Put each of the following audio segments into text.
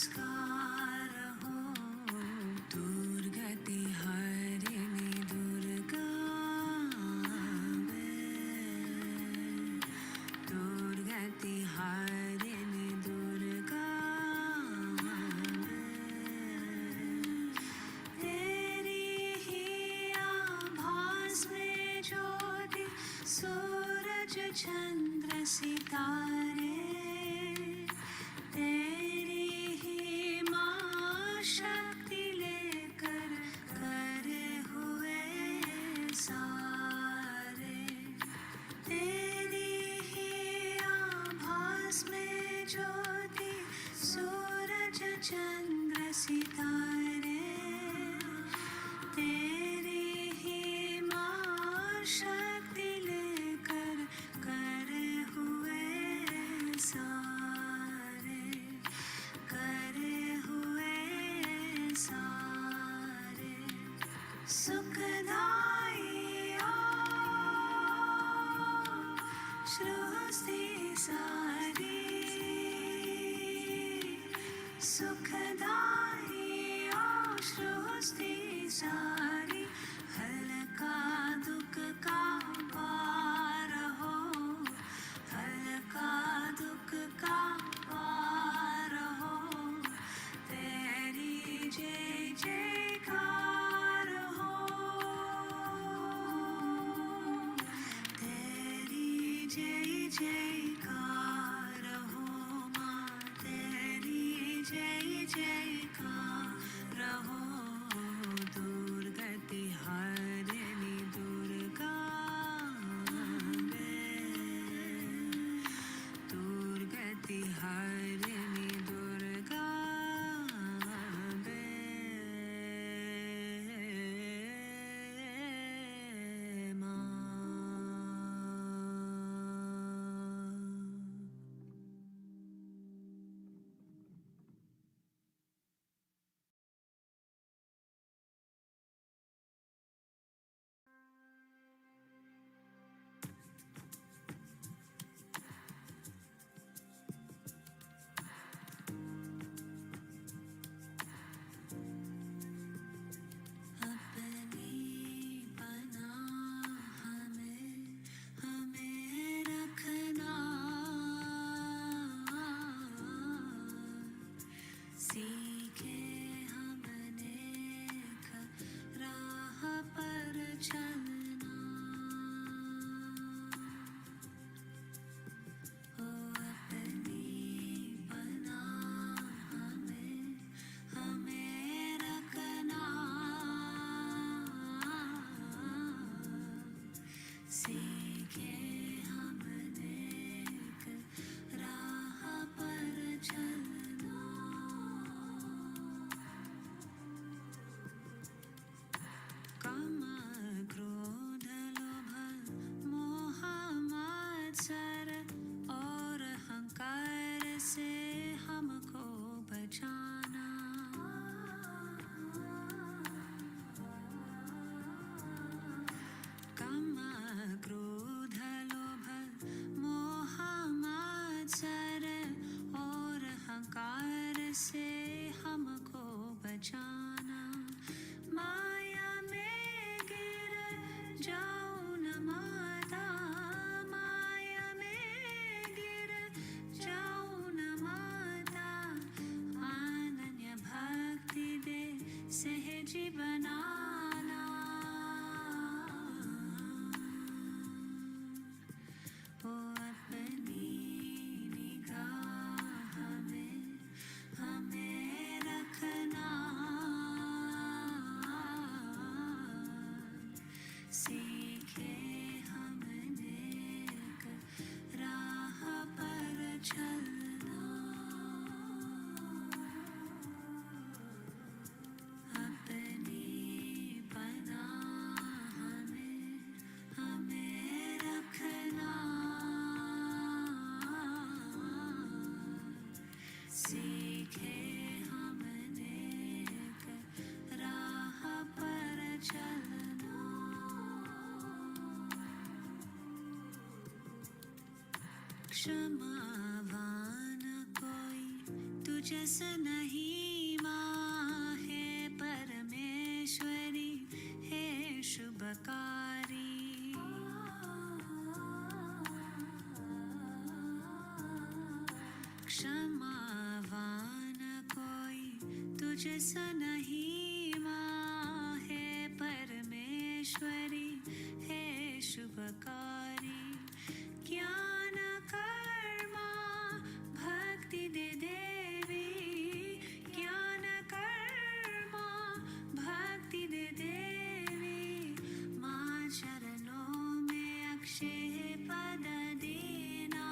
नमस्कार हो। दुर्गति हरिणी दुर्गा दुर्गति हरिणी दुर्गा तेरी ही आभास में ज्योति सूरज चंद्र सितारे तेरी ही माँ शक्ति लेकर करे हुए सारे तेरी ही आभास में ज्योति सूरज चंद्र सितारे तेरी ही माँ शक्ति लेकर करे हुए सारे करे हुए सारे सुखदाई सृष्टि सारी सुखदाई सृष्टि सारी हल्का दुख का पार हो हल्का दुख का पार हो तेरी जय जयकार हो तेरी जय जयकार हो माँ तेरी जय जयकार हो दुर्गति हरिणी दुर्गा दुर्गति हरिणी दुर्गा क्षमावान कोई तुझसे नहीं क्षमावान कोई तुझसा नहीं माँ है परमेश्वरी है शुभकारी ज्ञान कर्मा भक्ति दे देवी ज्ञान कर्मा भक्ति दे देवी माँ चरणों में अक्षय पद देना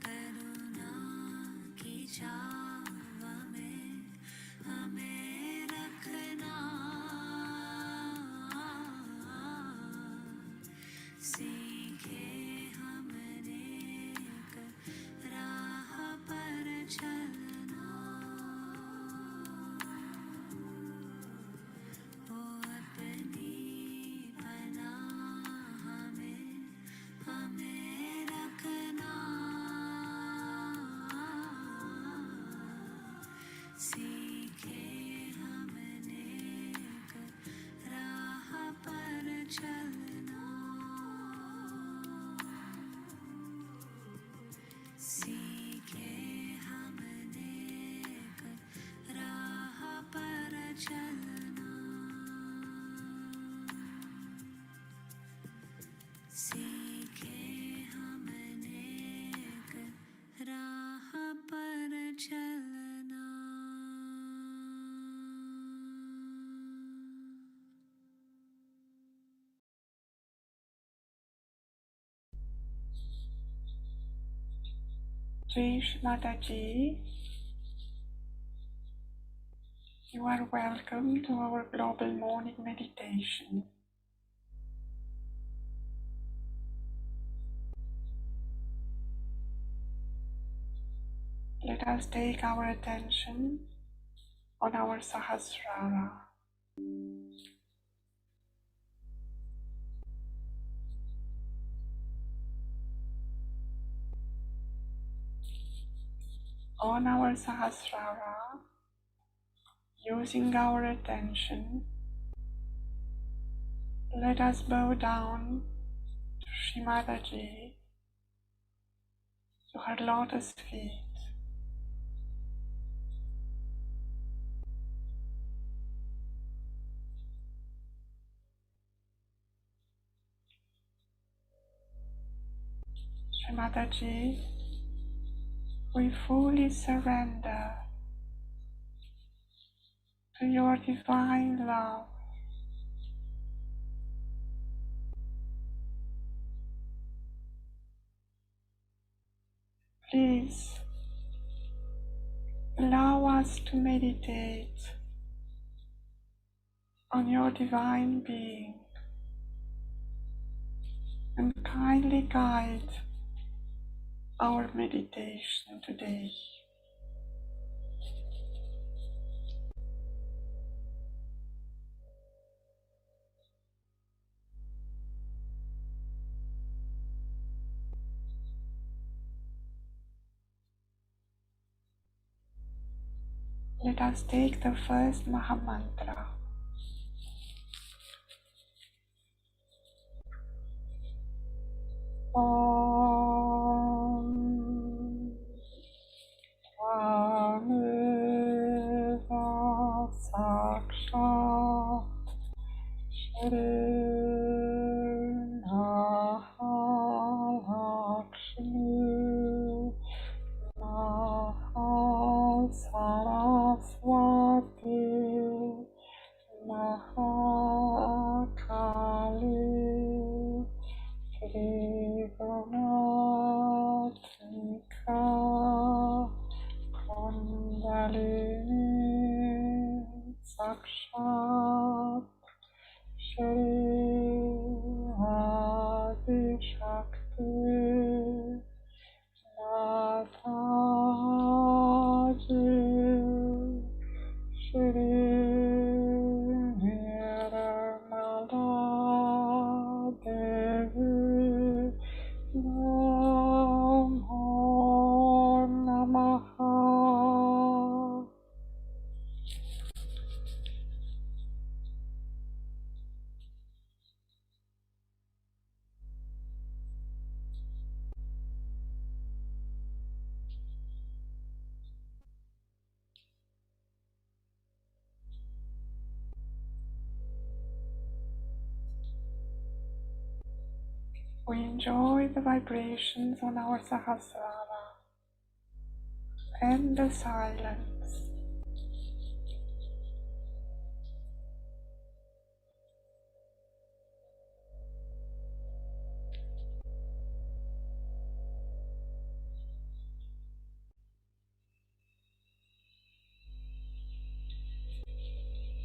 करुणा की छाव में हमें रखना सीखे हमने राह पर चलना वो अपनी पनाह में हमें रखना सीखे हमने राह पर चलना सीखे हमने राह पर चलना सीखे हमने राह पर चलना Please, Mataji, you are welcome to our global morning meditation. Let us take our attention on our Sahasrara. On our Sahasrara, using our attention, let us bow down to Shri Mataji, to her lotus feet. Shri Mataji, we fully surrender to your divine love. Please allow us to meditate on your divine being and kindly guide our meditation today. Let us take the first Mahamantra. Om Shameva Sakshat Shri Mahalakshmi Mahasaraswati We enjoy the vibrations on our Sahasrara and the silence.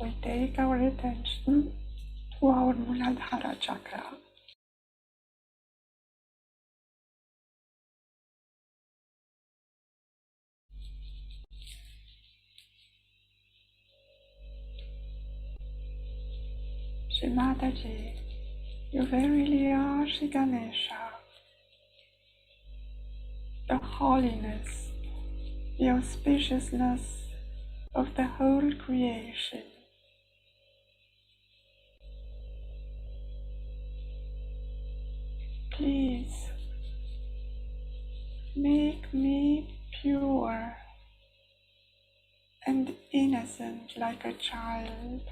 We take our attention to our Muladhara chakra. Shri Mataji, you verily are Shri Ganesha, the holiness, the auspiciousness of the whole creation. Please make me pure and innocent like a child.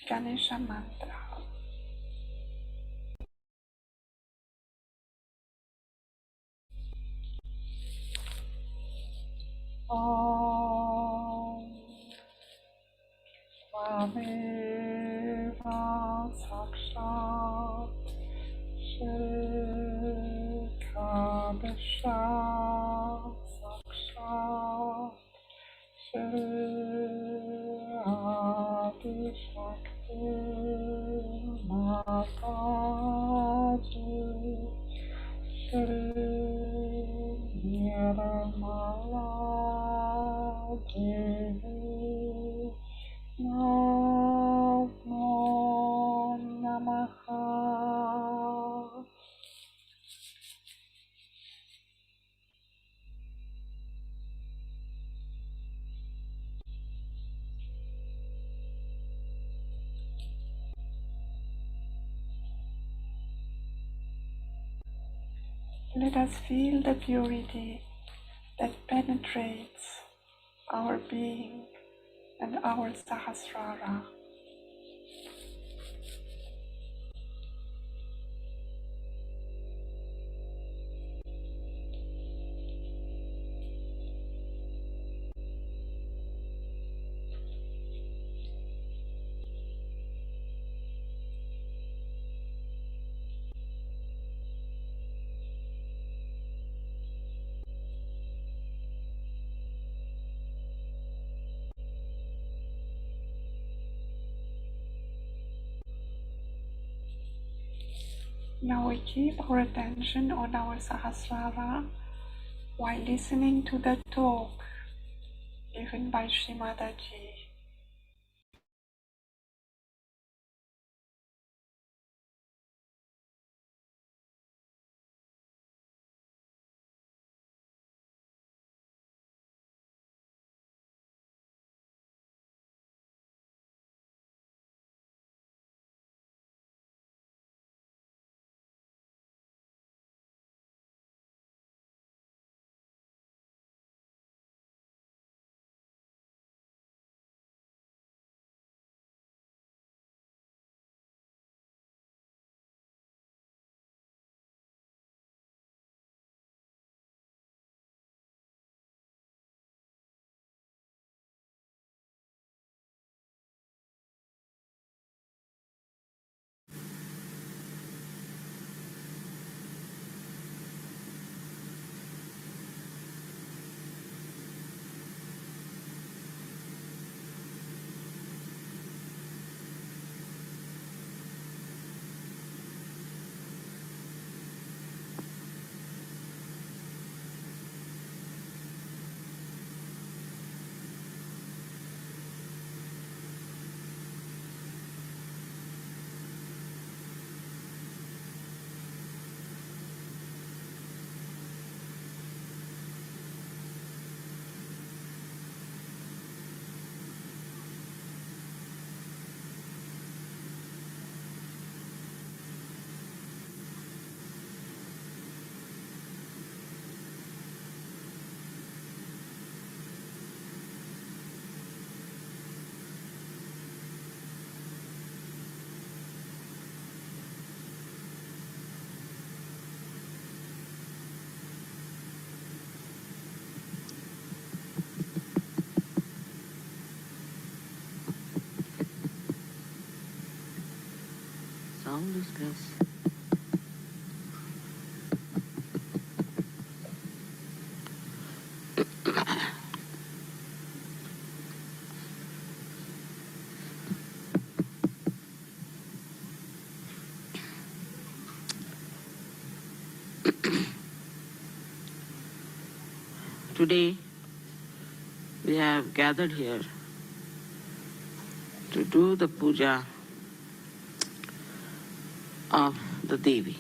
Ganesha Mantra. Om Svameva Sakshat Shri Kadesha Sakshat Shri Adi Shakti Mataji Shri Nirmala Devi Namo Namaha. Let us feel the purity that penetrates our being and our Sahasrara. Now we keep our attention on our Sahasrara while listening to the talk given by Shri Mataji. Yes. Today we have gathered here to do the puja of the Devi.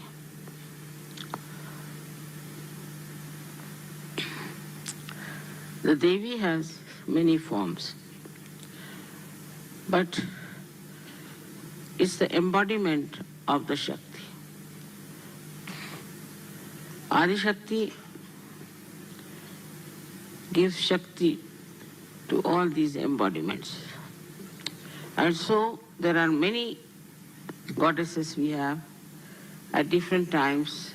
The Devi has many forms, but it's the embodiment of the Shakti. Adi Shakti gives Shakti to all these embodiments. And so there are many goddesses we have. At different times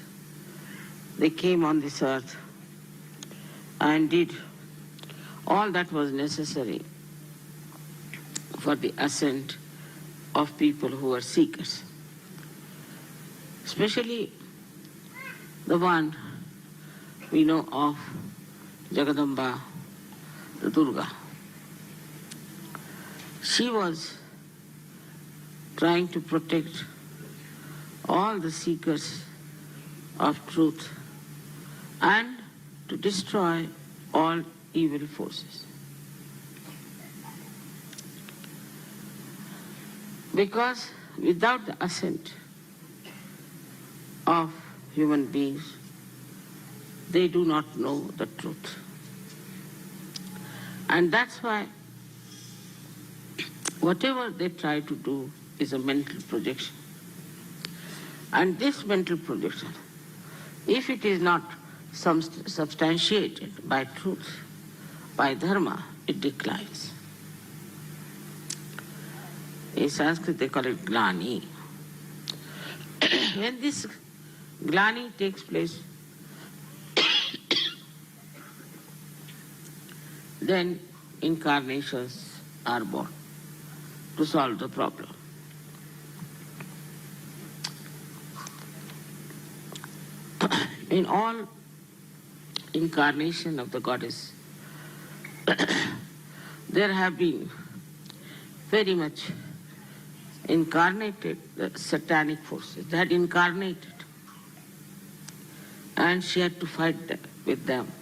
they came on this earth and did all that was necessary for the ascent of people who were seekers. Especially the one we know of, Jagadamba, the Durga. She was trying to protect all the seekers of truth and to destroy all evil forces. Because without the ascent of human beings, they do not know the truth. And that's why whatever they try to do is a mental projection. And this mental projection, if it is not substantiated by truth, by dharma, it declines. In Sanskrit they call it Glani. When this Glani takes place, then incarnations are born to solve the problem. In all incarnation of the goddess, there have been very much incarnated the satanic forces. They had incarnated and she had to fight with them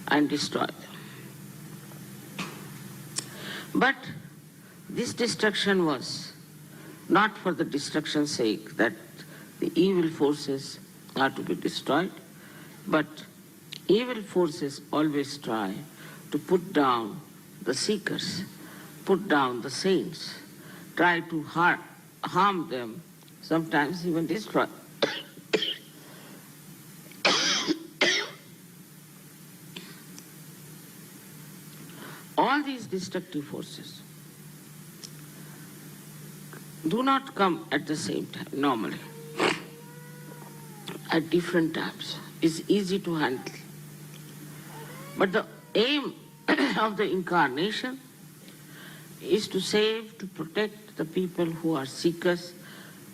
and destroy them. But this destruction was not for the destruction's sake, that the evil forces are to be destroyed, but evil forces always try to put down the seekers, put down the saints, try to harm them, sometimes even destroy. All these destructive forces do not come at the same time, normally. At different times. It's easy to handle. But the aim of the incarnation is to save, to protect the people who are seekers,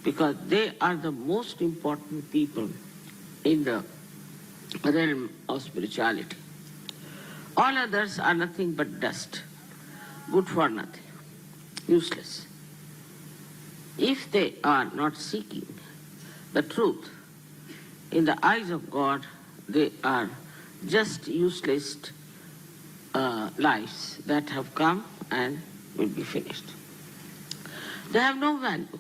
because they are the most important people in the realm of spirituality. All others are nothing but dust, good for nothing, useless. If they are not seeking the truth, in the eyes of God, they are just useless lives that have come and will be finished. They have no value,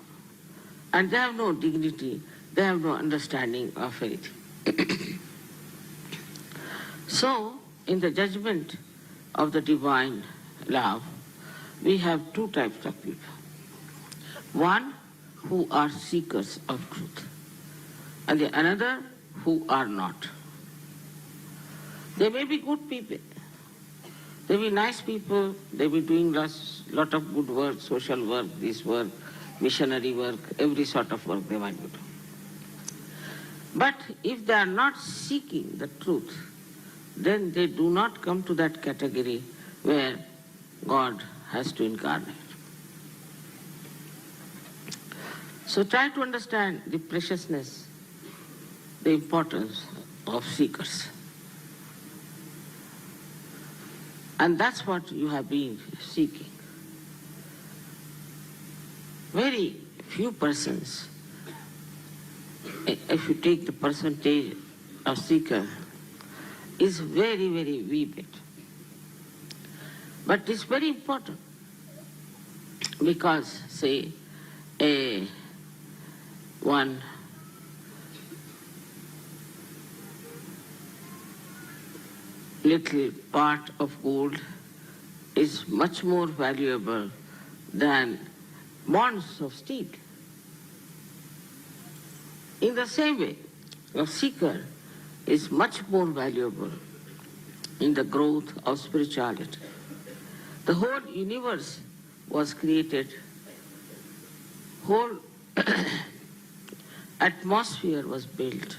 and they have no dignity, they have no understanding of anything. So, in the judgment of the divine love, we have two types of people. One who are seekers of truth, and the another who are not. They may be good people, they may be nice people, they may be doing lot of good work, social work, this work, missionary work, every sort of work they might be doing. But if they are not seeking the truth, then they do not come to that category where God has to incarnate. So try to understand the preciousness, the importance of seekers. And that's what you have been seeking. Very few persons, if you take the percentage of seeker, is very, very wee bit. But it's very important because, say, one little part of gold is much more valuable than bonds of steel. In the same way, a seeker is much more valuable in the growth of spirituality. The whole universe was created, whole atmosphere was built.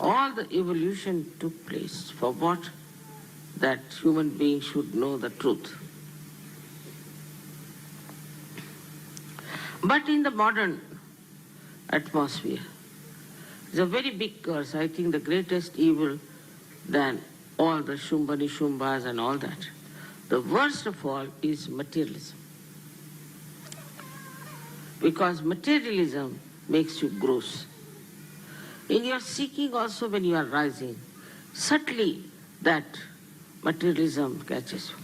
All the evolution took place for what? That human beings should know the truth. But in the modern atmosphere, it's a very big curse. I think the greatest evil than all the Shumbani Shumbas and all that. The worst of all is materialism. Because materialism makes you gross. In your seeking also when you are rising, subtly that materialism catches you.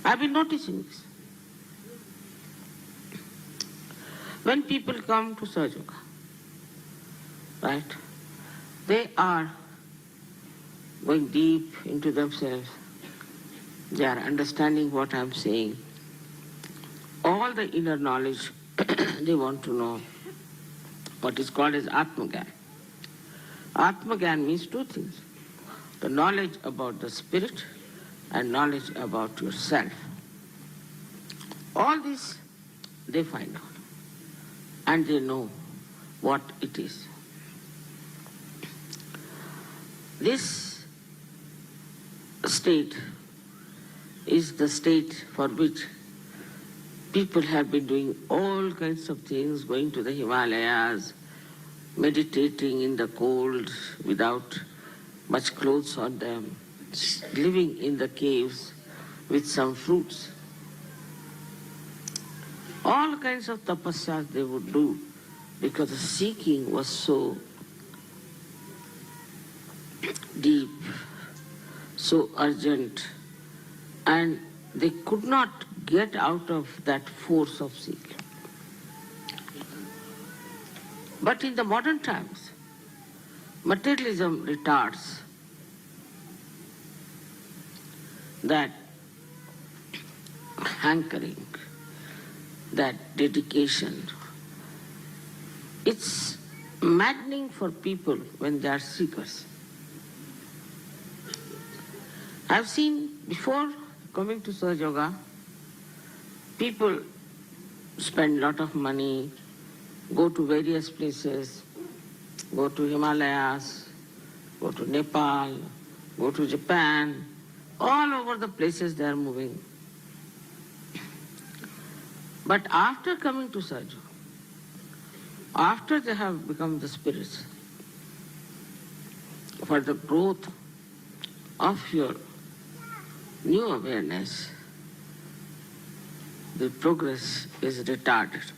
I've been noticing this. When people come to Sahaja, right, they are going deep into themselves. They are understanding what I'm saying. All the inner knowledge they want to know. What is called as Atmagyan. Atmagyan means two things. The knowledge about the spirit and knowledge about yourself. All this they find out. And they know what it is. This state is the state for which people have been doing all kinds of things, going to the Himalayas, meditating in the cold without much clothes on them, living in the caves with some fruits. All kinds of tapasyas they would do because the seeking was so deep, so urgent, and they could not get out of that force of seeking. But in the modern times, materialism retards that hankering, that dedication. It's maddening for people when they are seekers. I've seen before coming to Sahaja Yoga, people spend a lot of money, go to various places, go to Himalayas, go to Nepal, go to Japan, all over the places they are moving. But after coming to Sahaja, after they have become the spirits, for the growth of your new awareness, the progress is retarded.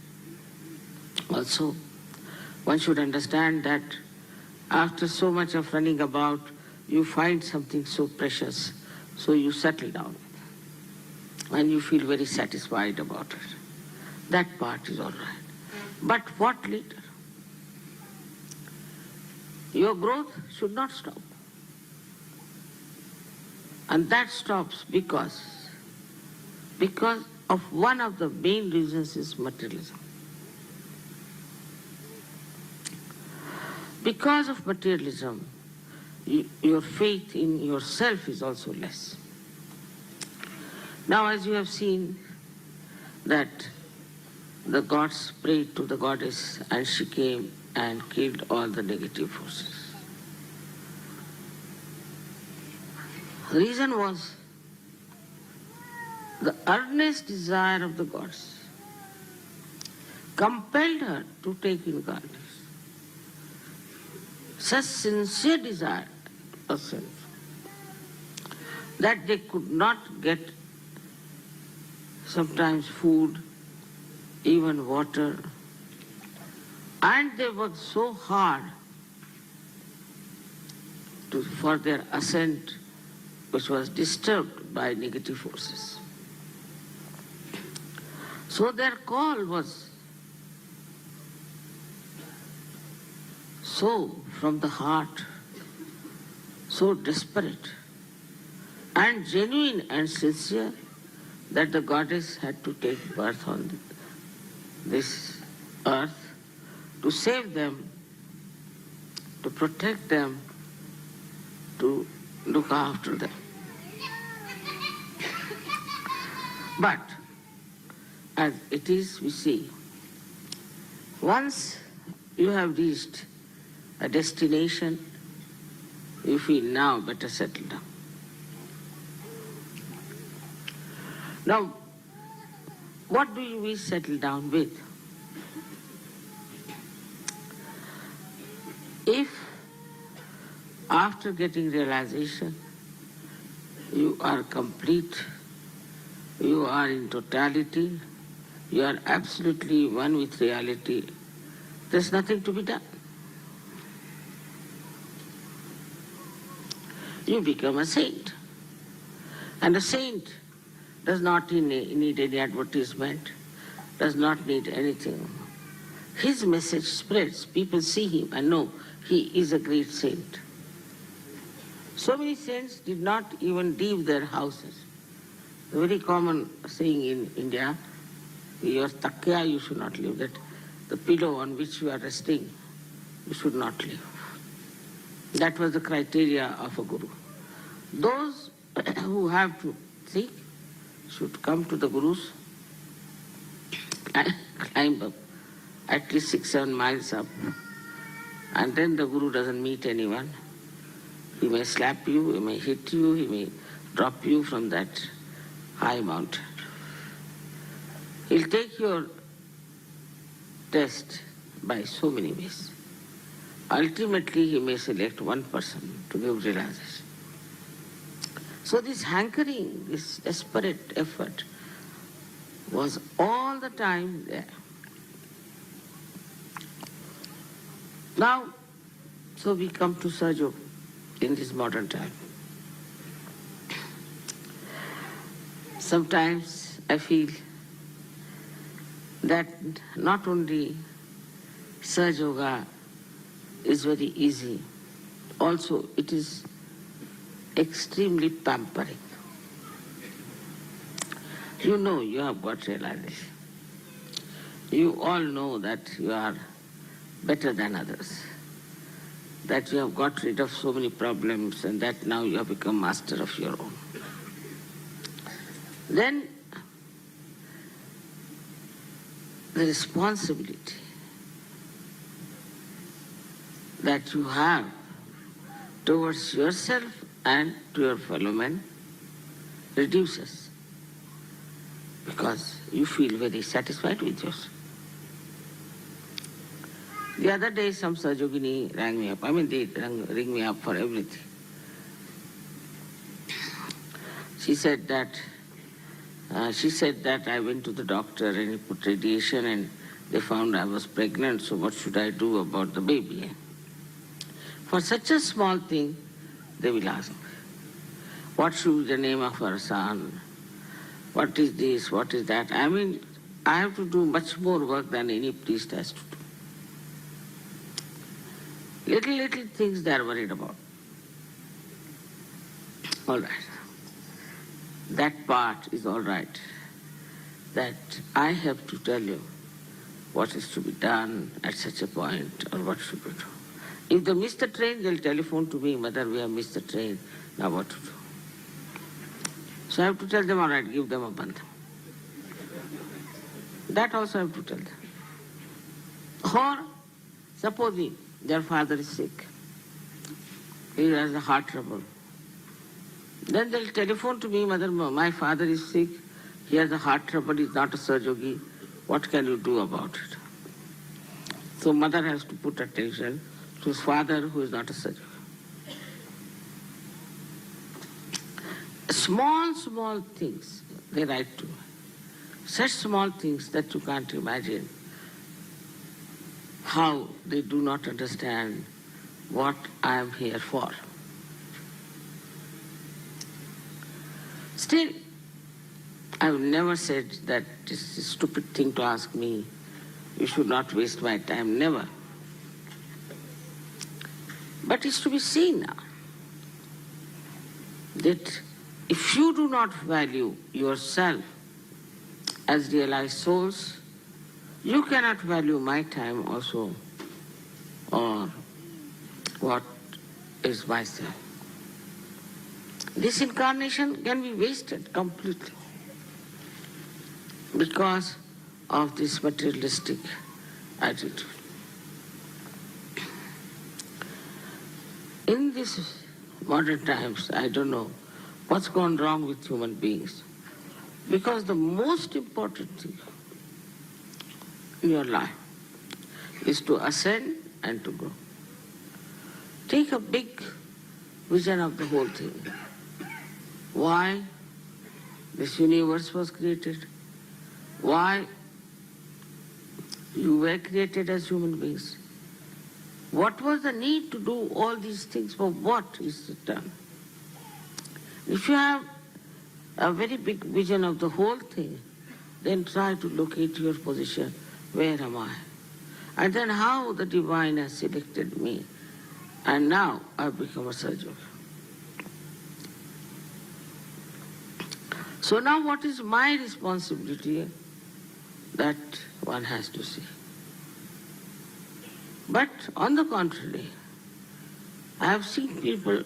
Also, one should understand that after so much of running about, you find something so precious, so you settle down and you feel very satisfied about it. That part is all right. But what later? Your growth should not stop. And that stops because of one of the main reasons is materialism. Because of materialism, your faith in yourself is also less. Now, as you have seen that the gods prayed to the goddess and she came and killed all the negative forces. The reason was the earnest desire of the gods compelled her to take incarnation. Such sincere desire of self that they could not get sometimes food, even water, and they worked so hard for their ascent, which was disturbed by negative forces. So their call was so from the heart, so desperate and genuine and sincere that the goddess had to take birth on this earth to save them, to protect them, to look after them. But as it is, we see, once you have reached a destination, you feel now better settle down. Now, what do we settle down with? If after getting realization you are complete, you are in totality, you are absolutely one with reality, there's nothing to be done. You become a saint. And a saint does not need any advertisement, does not need anything. His message spreads. People see him and know he is a great saint. So many saints did not even leave their houses. A very common saying in India, your takya you should not leave, that the pillow on which you are resting, you should not leave. That was the criteria of a guru. Those who have to seek should come to the gurus and climb up at least 6-7 miles up. And then the guru doesn't meet anyone. He may slap you, he may hit you, he may drop you from that high mountain. He'll take your test by so many ways. Ultimately, he may select one person to give realization. So this hankering, this desperate effort was all the time there. Now, so we come to Sahaja in this modern time. Sometimes I feel that not only Sahaja Yoga is very easy, also it is extremely pampering. You know you have got realization. You all know that you are better than others, that you have got rid of so many problems and that now you have become master of your own. Then the responsibility that you have towards yourself and to your fellow men reduces because you feel very satisfied with yourself. The other day some Sahajogini rang me up. They ring me up for everything. She said that I went to the doctor and he put radiation and they found I was pregnant, so what should I do about the baby? For such a small thing, they will ask, what should be the name of our son? What is this? What is that? I have to do much more work than any priest has to do. Little things they are worried about. All right. That part is all right. That I have to tell you what is to be done at such a point or what should we do. If they miss the train, they'll telephone to me, Mother, we have missed the train, now what to do? So I have to tell them, all right, give them a bandha. That also I have to tell them. Or, supposing their father is sick, he has a heart trouble. Then they'll telephone to me, Mother, my father is sick, he has a heart trouble, he's not a Sahaja Yogi, what can you do about it? So mother has to put attention to his father who is not a Sahaja. Small things they write to. Such small things that you can't imagine how they do not understand what I am here for. Still, I have never said that this is a stupid thing to ask me. You should not waste my time, never. But it's to be seen now that if you do not value yourself as realized souls, you cannot value my time also, or what is myself. This incarnation can be wasted completely because of this materialistic attitude. In these modern times, I don't know what's gone wrong with human beings, because the most important thing in your life is to ascend and to grow. Take a big vision of the whole thing. Why this universe was created, why you were created as human beings. What was the need to do all these things? For what is it done? If you have a very big vision of the whole thing, then try to locate your position. Where am I? And then how the divine has selected me. And now I've become a Sahaja. So now what is my responsibility? That one has to see. But on the contrary, I have seen people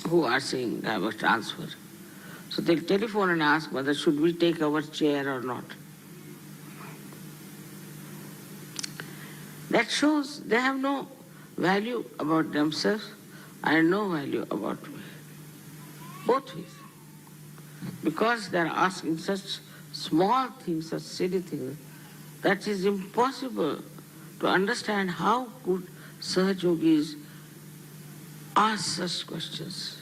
who are saying, I have a transfer. So they'll telephone and ask whether should we take our chair or not. That shows they have no value about themselves and no value about me. Both ways. Because they are asking such small things, such silly things, that is impossible to understand how could Sahaja Yogis ask such questions.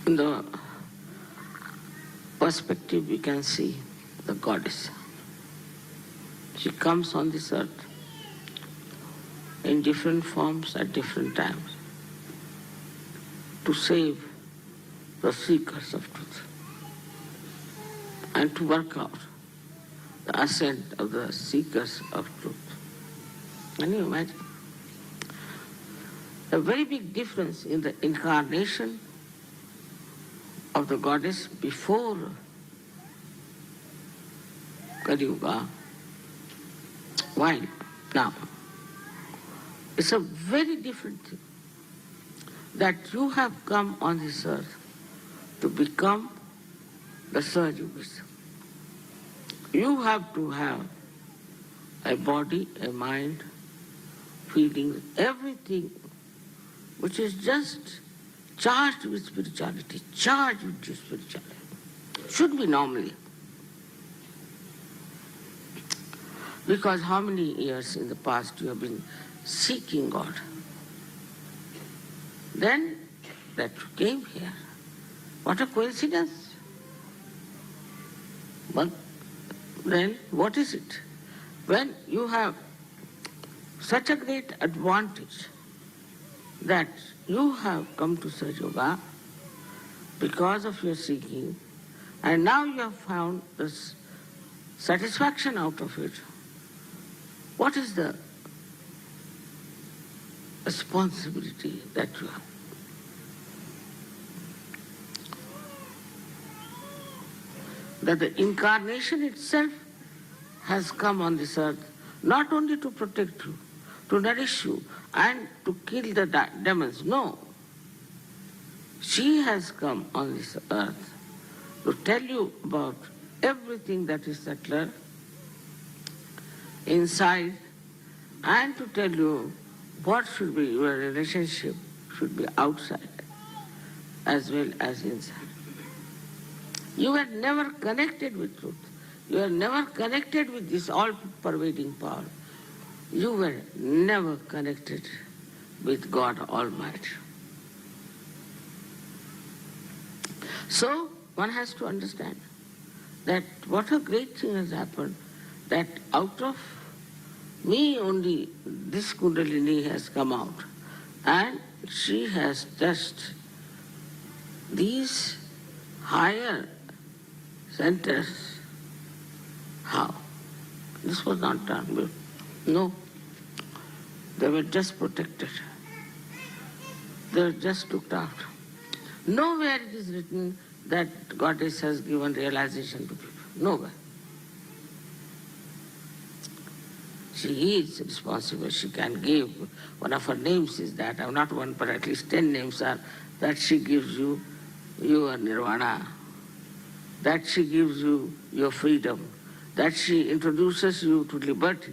In the perspective we can see the goddess. She comes on this earth in different forms at different times to save the seekers of truth and to work out the ascent of the seekers of truth. Can you imagine? A very big difference in the incarnation of the goddess before Kali Yuga, while now. It's a very different thing that you have come on this earth to become the Sahaja Yogis. You have to have a body, a mind, feelings, everything which is just charged with spirituality, charged with spirituality. Should be normally. Because how many years in the past you have been seeking God? Then that you came here. What a coincidence. But then what is it? When you have such a great advantage that you have come to Sahaja Yoga because of your seeking, and now you have found this satisfaction out of it. What is the responsibility that you have? That the incarnation itself has come on this earth not only to protect you, to nourish you, and to kill the demons. No. She has come on this earth to tell you about everything that is subtler inside, and to tell you what should be your relationship should be outside as well as inside. You were never connected with truth. You were never connected with this all-pervading power. You were never connected with God Almighty. So, one has to understand that what a great thing has happened, that out of me only this Kundalini has come out, and she has touched these higher centers. How? This was not done. No. They were just protected. They were just looked after. Nowhere it is written that Goddess has given realization to people. Nowhere. She is responsible. She can give. One of her names is that, not one, but at least 10 names are that she gives you your nirvana, that she gives you your freedom, that she introduces you to liberty.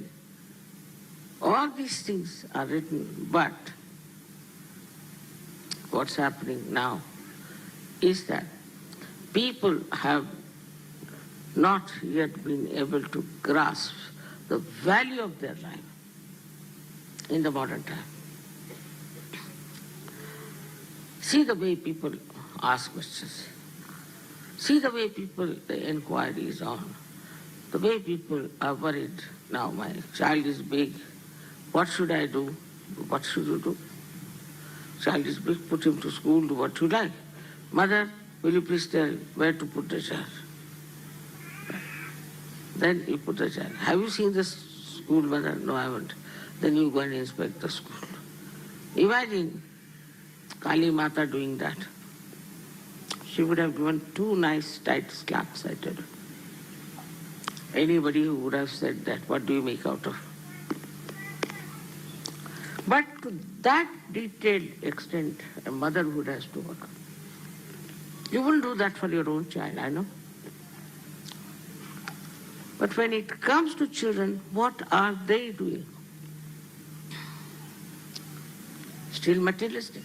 All these things are written, but what's happening now is that people have not yet been able to grasp the value of their life in the modern time. See the way people ask questions. See the way people, the inquiry is on. The way people are worried. Now my child is big. What should I do? What should you do? Child is big, put him to school, do what you like. Mother, will you please tell where to put the child? Then you put the child. Have you seen the school, mother? No, I haven't. Then you go and inspect the school. Imagine Kali Mata doing that. She would have given 2 nice tight slaps, I tell you. Anybody who would have said that, what do you make out of? But to that detailed extent, a motherhood has to work. You wouldn't do that for your own child, I know. But when it comes to children, what are they doing? Still materialistic.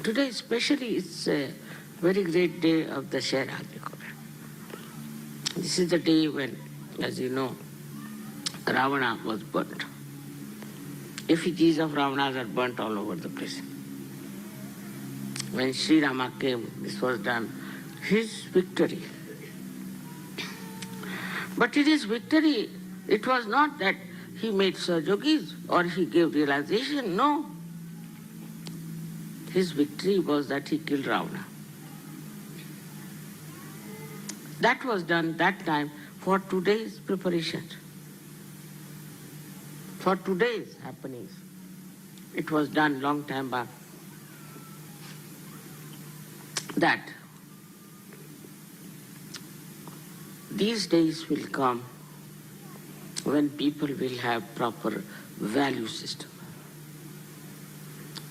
Today especially, it's a very great day of the Shahra. This is the day when, as you know, Ravana was burnt. Effigies of Ravanas are burnt all over the place. When Sri Rama came, this was done. His victory. But it is victory. It was not that he made Sahajogis or he gave realization. No. His victory was that he killed Ravana. That was done that time for today's preparation. For today's happenings. It was done long time back. That these days will come when people will have proper value system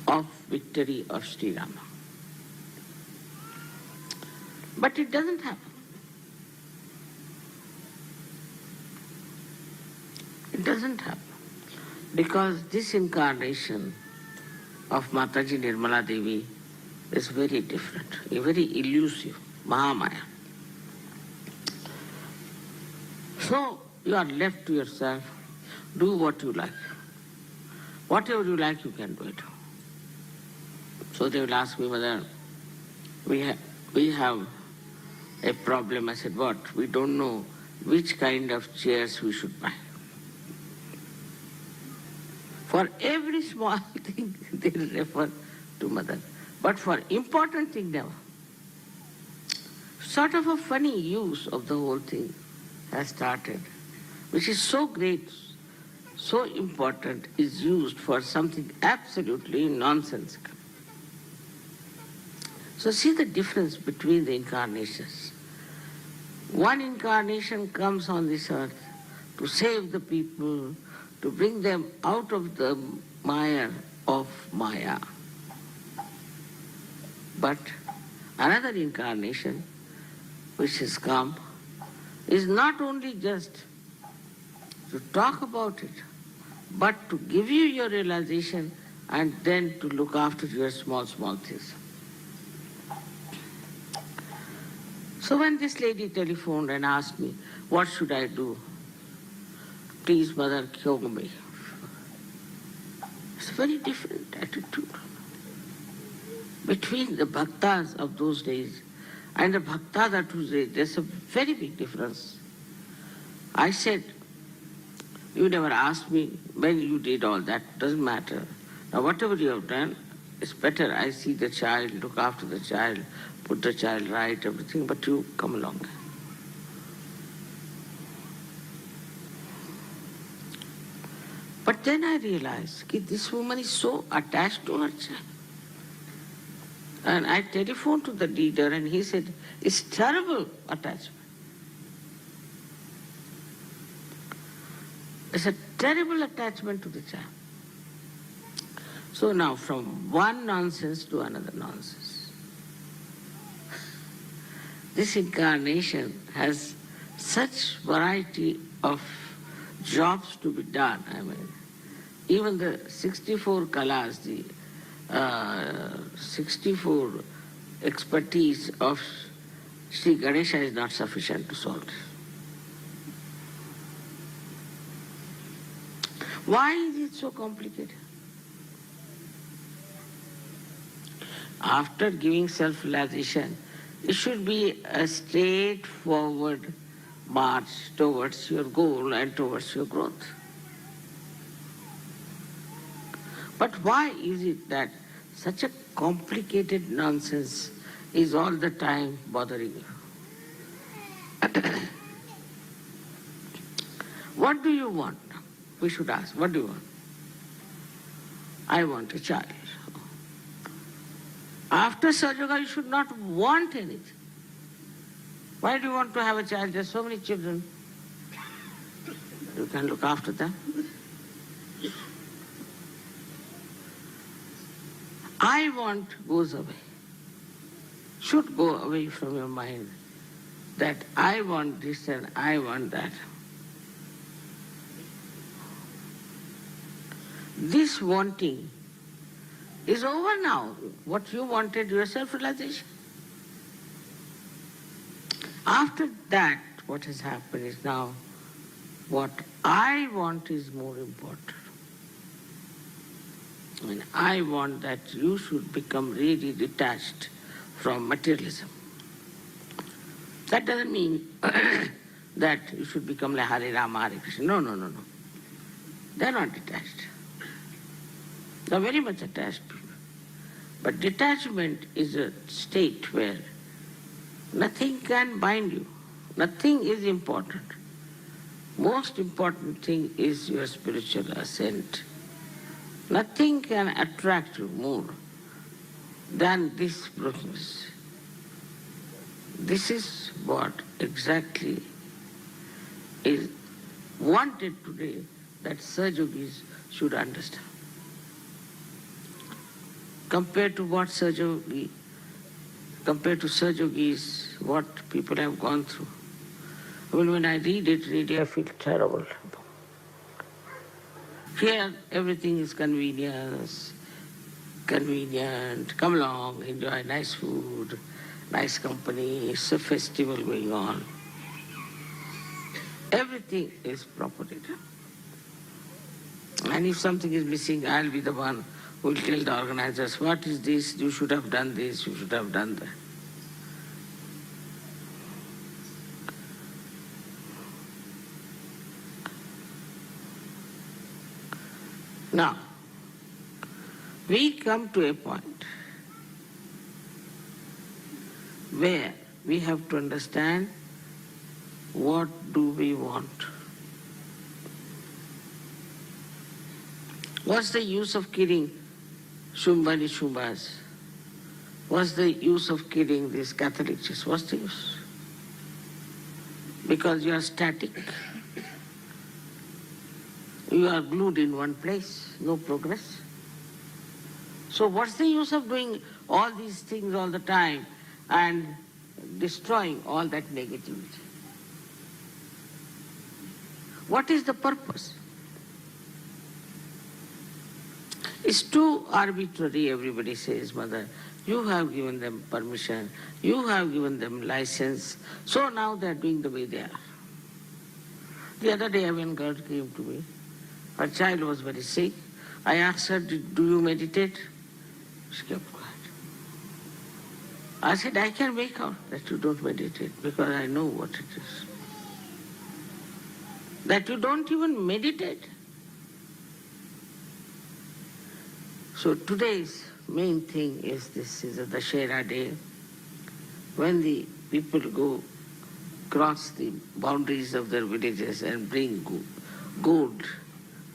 of victory of Sri Rama. But it doesn't happen. It doesn't happen. Because this incarnation of Mataji Nirmala Devi is very different, very elusive, Mahamaya. So you are left to yourself, do what you like. Whatever you like, you can do it. So they will ask me, Mother, we have a problem. I said, what? We don't know which kind of chairs we should buy. For every small thing, they refer to Mother. But for important thing, never. Sort of a funny use of the whole thing has started, which is so great, so important, is used for something absolutely nonsensical. So see the difference between the incarnations. One incarnation comes on this earth to save the people, to bring them out of the mire of Maya. But another incarnation which has come is not only just to talk about it, but to give you your realization and then to look after your small things. So when this lady telephoned and asked me, what should I do? Please, mother, cure me. It's a very different attitude between the bhaktas of those days and the bhaktas of today. There's a very big difference. I said, you never asked me when you did all that, doesn't matter. Now whatever you have done, it's better. I see the child, look after the child, put the child right, everything, but you come along. But then I realized that this woman is so attached to her child. And I telephoned to the leader and he said, it's terrible attachment. It's a terrible attachment to the child. So now from one nonsense to another nonsense. This incarnation has such variety of jobs to be done. I mean, even the 64 kalas, the 64 expertise of Sri Ganesha is not sufficient to solve this. Why is it so complicated? After giving self-realization, it should be a straightforward march towards your goal and towards your growth. But why is it that such a complicated nonsense is all the time bothering you? What do you want? We should ask, what do you want? I want a child. After Sahaja, you should not want anything. Why do you want to have a child? There are so many children. You can look after them. I want goes away. Should go away from your mind that I want this and I want that. This wanting is over now. What you wanted, your self-realization. After that, what has happened is now what I want is more important. And I want that you should become really detached from materialism. That doesn't mean that you should become like Hare Rama, Hare Krishna. No. They're not detached. They're very much attached people. But detachment is a state where nothing can bind you. Nothing is important. Most important thing is your spiritual ascent. Nothing can attract you more than this process. This is what exactly is wanted today that Sahajogis should understand. Compared to Sahajogis, what people have gone through. When I read it, I feel terrible. Here, everything is convenience, convenient, come along, enjoy nice food, nice company, it's a festival going on. Everything is property. And if something is missing, I'll be the one who will tell the organizers, what is this, you should have done this, you should have done that. Now, we come to a point where we have to understand what do we want. What's the use of killing Shumbani Shumbas? What's the use of killing these Catholic churches? What's the use? Because you are static. You are glued in one place, no progress. So what's the use of doing all these things all the time and destroying all that negativity? What is the purpose? It's too arbitrary, everybody says, Mother. You have given them permission. You have given them license. So now they are doing the way they are. The other day when God came to me, her child was very sick. I asked her, do you meditate? She kept quiet. I said, I can make out that you don't meditate because I know what it is. That you don't even meditate. So today's main thing is this is a Dashera day, when the people go cross the boundaries of their villages and bring gold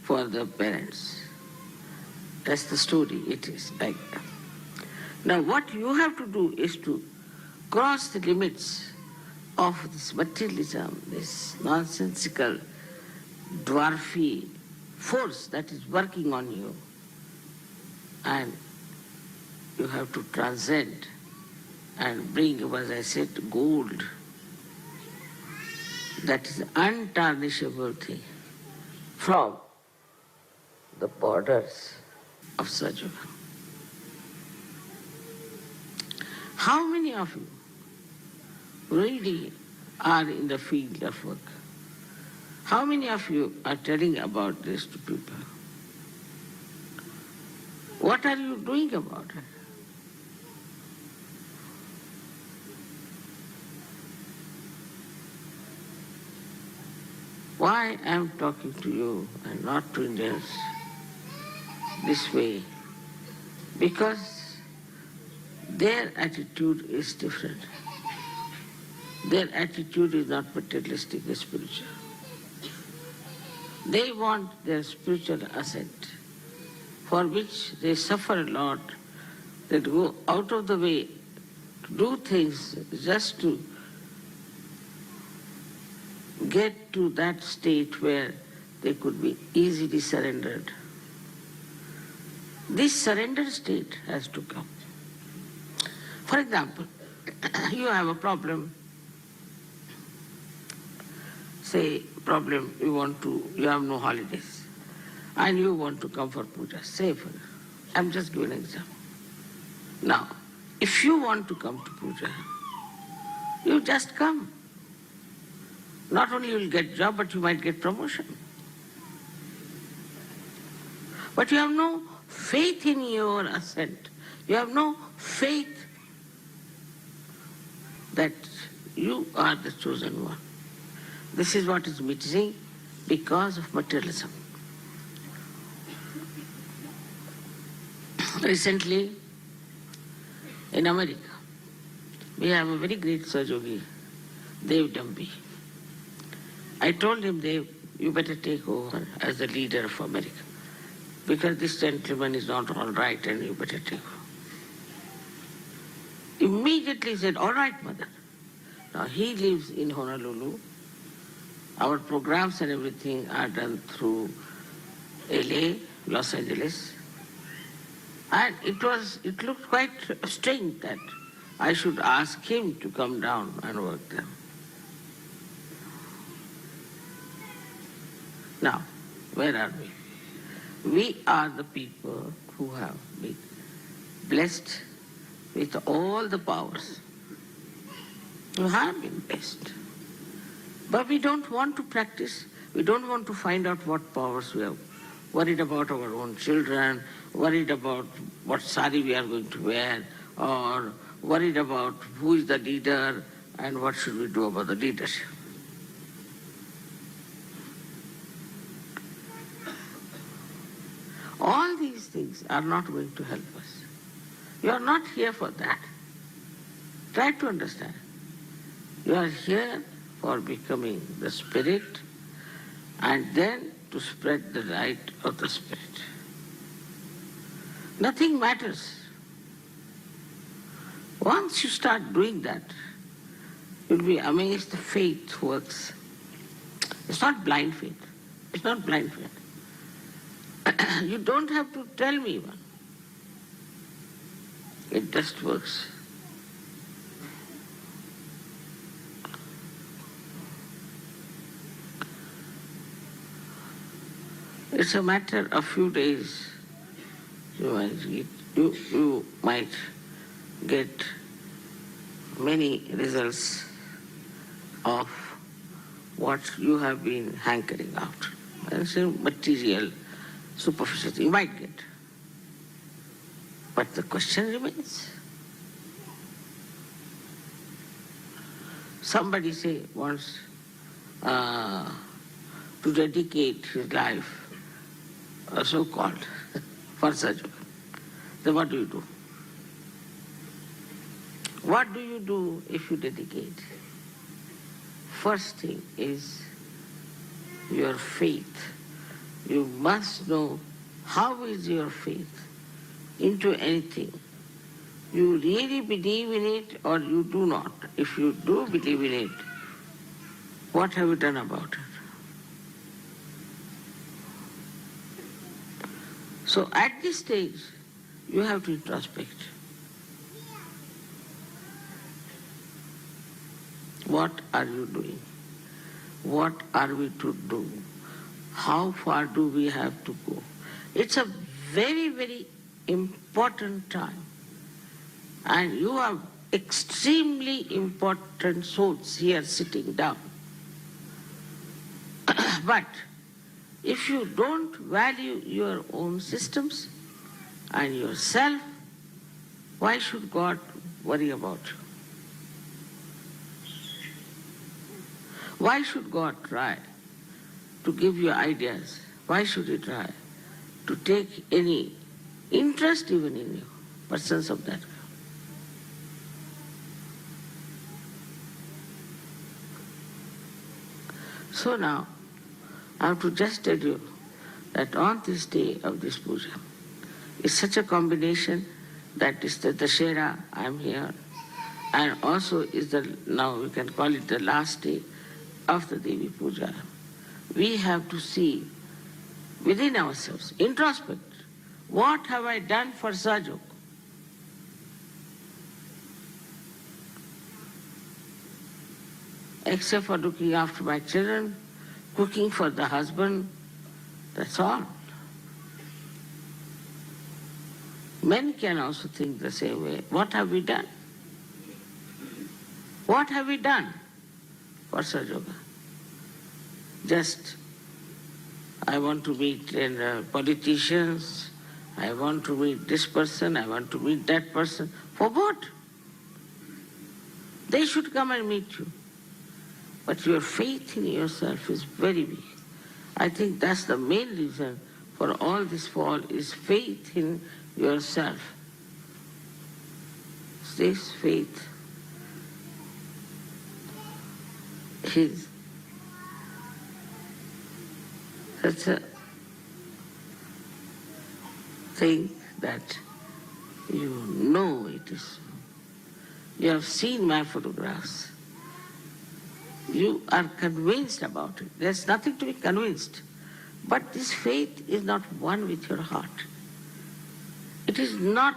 for the parents. That's the story, it is like that. Now what you have to do is to cross the limits of this materialism, this nonsensical, dwarfy force that is working on you. And you have to transcend and bring, as I said, gold. That is an untarnishable thing from the borders of Sahaja. How many of you really are in the field of work? How many of you are telling about this to people? What are you doing about it? Why I am talking to you and not to Indians this way? Because their attitude is different. Their attitude is not materialistic, it's spiritual. They want their spiritual ascent, for which they suffer a lot. They go out of the way to do things just to get to that state where they could be easily surrendered. This surrender state has to come. For example, you have a problem, say problem, you have no holidays, and you want to come for puja, say I'm just giving an example. Now, if you want to come to puja, you just come. Not only you will get job, but you might get promotion. But you have no faith in your ascent. You have no faith that you are the chosen one. This is what is missing because of materialism. Recently, in America, we have a very great Sahaja, Dev Dambi. I told him, Dev, you better take over as the leader of America, because this gentleman is not all right and you better take over. Immediately he said, all right, mother. Now he lives in Honolulu. Our programs and everything are done through LA, Los Angeles. And it looked quite strange that I should ask him to come down and work there. Now, where are we? We are the people who have been blessed with all the powers. We have been blessed. But we don't want to practice. We don't want to find out what powers we have. Worried about our own children, worried about what sari we are going to wear, or worried about who is the leader and what should we do about the leadership. All these things are not going to help us. You are not here for that. Try to understand. You are here for becoming the spirit and then to spread the light of the spirit. Nothing matters. Once you start doing that, you'll be amazed the faith works. It's not blind faith. It's not blind faith. You don't have to tell me one. It just works. It's a matter of few days. You might get many results of what you have been hankering out. And some material, superficial thing you might get. But the question remains. Somebody say wants to dedicate his life, so-called, for Sahaja. Then what do you do? What do you do if you dedicate? First thing is your faith. You must know how is your faith into anything. You really believe in it or you do not. If you do believe in it, what have you done about it? So at this stage, you have to introspect. What are you doing? What are we to do? How far do we have to go? It's a very, very important time. And you are extremely important souls here sitting down. But if you don't value your own systems and yourself, why should God worry about you? Why should God try to give you ideas? Why should He try to take any interest even in you? Persons of that. So now, I have to just tell you that on this day of this puja, it's such a combination that is the Dashera, I am here, and also is now we can call it the last day of the Devi Puja. We have to see within ourselves, introspect, what have I done for Sahaja? Except for looking after my children, cooking for the husband, that's all. Men can also think the same way. What have we done? What have we done for Sahaja? Just, I want to meet politicians, I want to meet this person, I want to meet that person. For what? They should come and meet you. But your faith in yourself is very weak. I think that's the main reason for all this fall is faith in yourself. This faith is such a thing that you know it is. You have seen my photographs. You are convinced about it. There's nothing to be convinced. But this faith is not one with your heart. It is not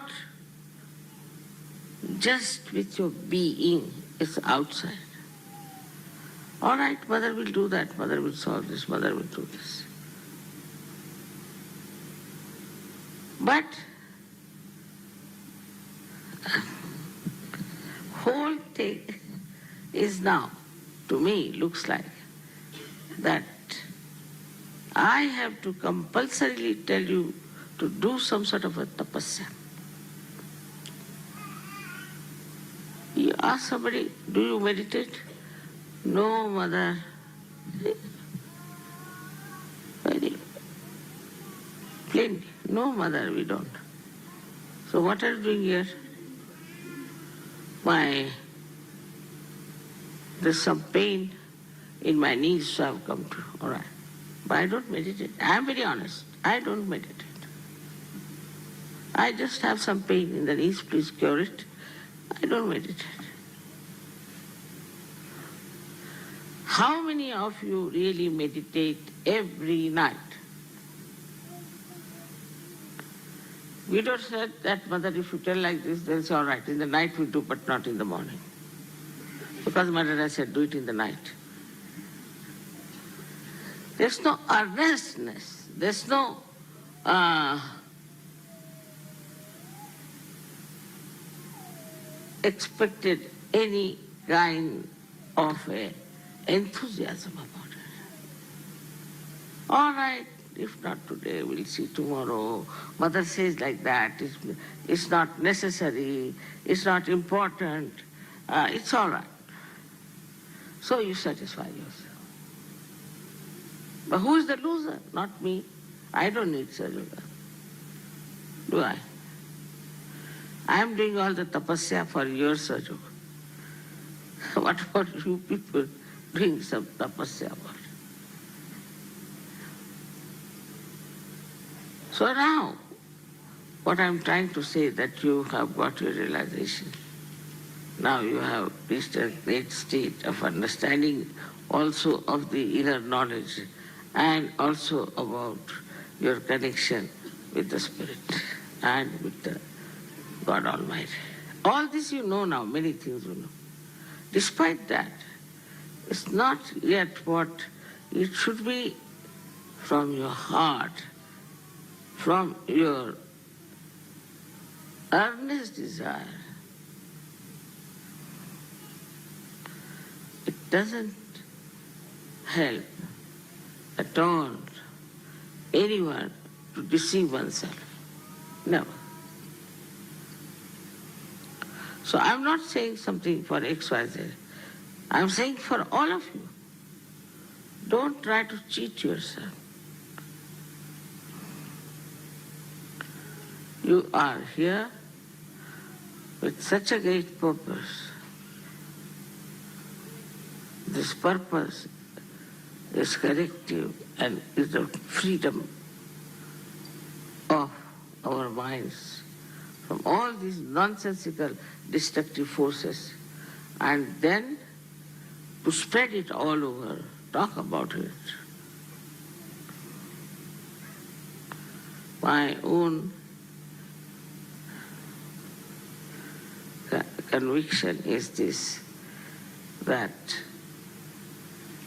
just with your being, it's outside. All right, mother will do that, mother will solve this, mother will do this. But whole thing is now, to me, looks like that I have to compulsorily tell you to do some sort of a tapasya. You ask somebody, do you meditate? No, mother. Very plainly, no, mother, we don't. So what are you doing here? There's some pain in my knees, so I've come to. All right. But I don't meditate. I'm very honest. I don't meditate. I just have some pain in the knees, please cure it. I don't meditate. How many of you really meditate every night? We don't say that, mother, if you tell like this, they'll say, all right, in the night we do, but not in the morning. Because mother, I said, do it in the night. There's no earnestness. There's no expected any kind of a enthusiasm about it. All right, if not today, we'll see tomorrow. Mother says like that, it's not necessary, it's not important, it's all right. So you satisfy yourself. But who is the loser? Not me. I don't need Sahaja. Do I? I am doing all the tapasya for your Sahaja. What about you people doing some tapasya about it? So now, what I am trying to say that you have got your realization. Now you have reached a great state of understanding also of the inner knowledge and also about your connection with the Spirit and with the God Almighty. All this you know now, many things you know. Despite that, it's not yet what it should be from your heart, from your earnest desire. It doesn't help at all anyone to deceive oneself. Never. So I'm not saying something for XYZ. I'm saying for all of you. Don't try to cheat yourself. You are here with such a great purpose. This purpose is corrective and is the freedom of our minds from all these nonsensical destructive forces, and then to spread it all over, talk about it. My own conviction is this, that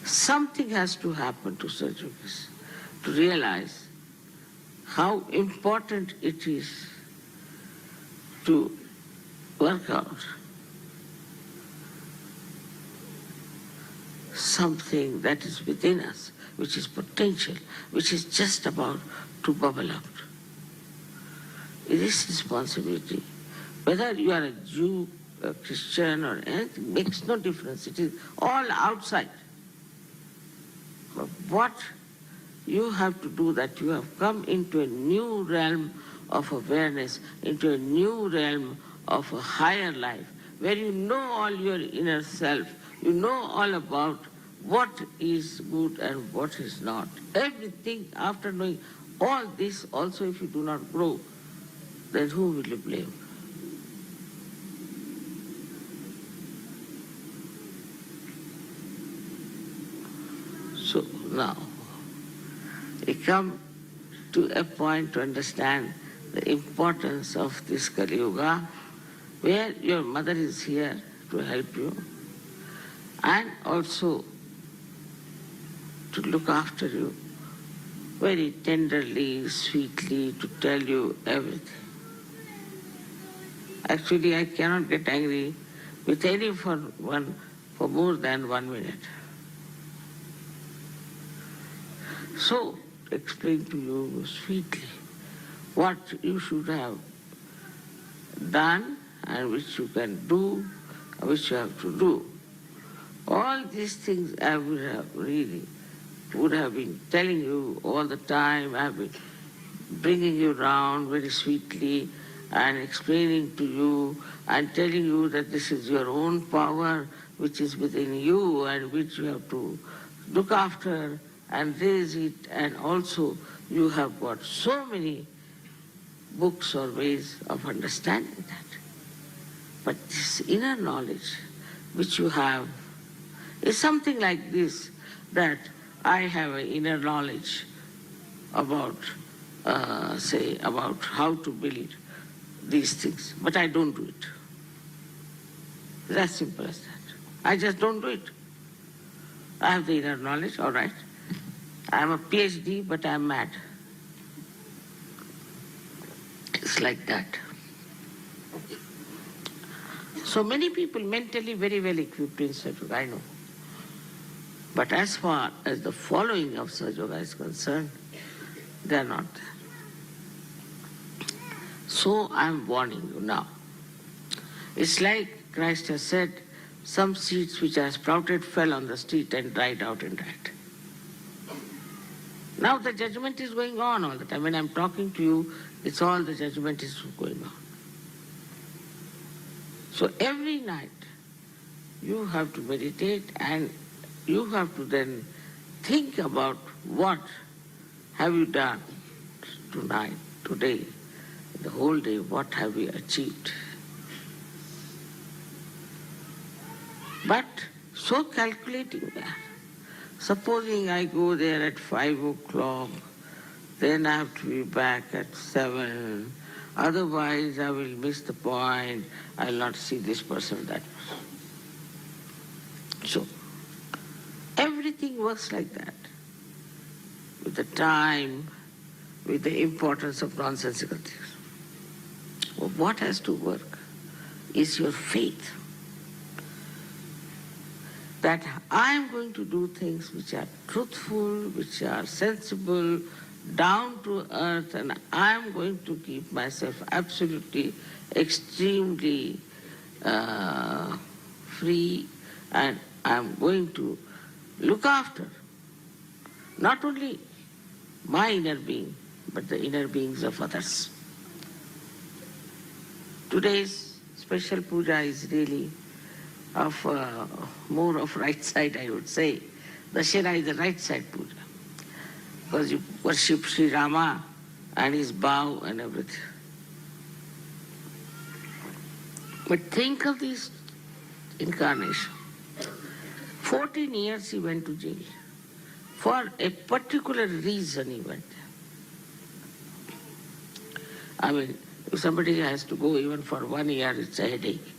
something has to happen to such yogis to realize how important it is to work out something that is within us, which is potential, which is just about to bubble out. It is responsibility. Whether you are a Jew, a Christian or anything, makes no difference. It is all outside. But what you have to do, that you have come into a new realm of awareness, into a new realm of a higher life, where you know all your inner self, you know all about what is good and what is not. Everything, after knowing all this, also if you do not grow, then who will you blame? So now, we come to a point to understand the importance of this Kali Yuga, where your mother is here to help you, and also to look after you very tenderly, sweetly, to tell you everything. Actually, I cannot get angry with anyone for more than 1 minute. So, explain to you sweetly what you should have done and which you can do, which you have to do. All these things I would have been telling you all the time. I have been bringing you round very sweetly and explaining to you and telling you that this is your own power which is within you and which you have to look after and raise it, and also you have got so many books or ways of understanding that. But this inner knowledge which you have is something like this, that I have an inner knowledge about, about how to build these things, but I don't do it. It's as simple as that. I just don't do it. I have the inner knowledge, all right. I am a PhD, but I am mad. It's like that. So many people mentally very well equipped in Sahaja, I know. But as far as the following of Sahaja is concerned, they are not there. So I am warning you now. It's like Christ has said, some seeds which are sprouted fell on the street and dried out and died. Now the judgment is going on all the time. When I'm talking to you, it's all the judgment is going on. So every night you have to meditate and you have to then think about what have you done tonight, today, the whole day, what have we achieved. But so calculating there. Supposing I go there at 5 o'clock, then I have to be back at 7. Otherwise I will miss the point. I will not see this person, that person. So, everything works like that. With the time, with the importance of nonsensical things. Well, what has to work is your faith. That I am going to do things which are truthful, which are sensible, down to earth, and I am going to keep myself absolutely, extremely free, and I am going to look after not only my inner being, but the inner beings of others. Today's special puja is really of more of right side, I would say. Dashera is the right side puja, because you worship Sri Rama and his bow and everything. But think of this incarnation. 14 years he went to jail. For a particular reason he went there. I mean, if somebody has to go even for 1 year, it's a headache.